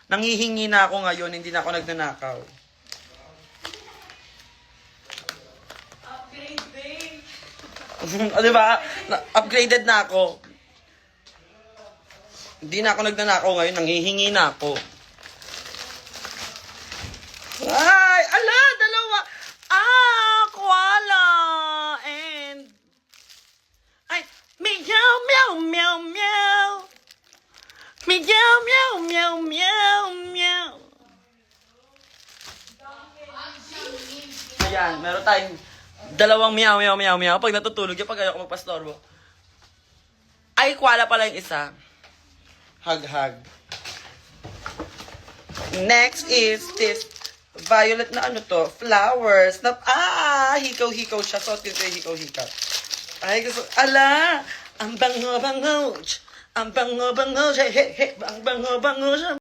Nanghihingi na ako ngayon, hindi na ako nagnanakaw. Di ba? Upgraded na ako. Hindi na ako nagnanakaw ngayon, nanghihingi na ako. Ay! Ala! Dalawa! Koala! And... Ay! Meow, meow, meow, meow! Meow, meow, meow, meow, meow! Ayan, meron tayong dalawang meow, meow, meow, meow. Pag natutulog yan, pag ayoko magpastorbo. Ay, koala pala yung isa. Hug, hug. Next is this violet na ano to, flowers. Na, hikaw-hikaw siya. So, ito yung hikaw-hikaw. Ay, gusto, ala, ang bango-bango. Ang bango-bango siya. Ang bango-bango siya.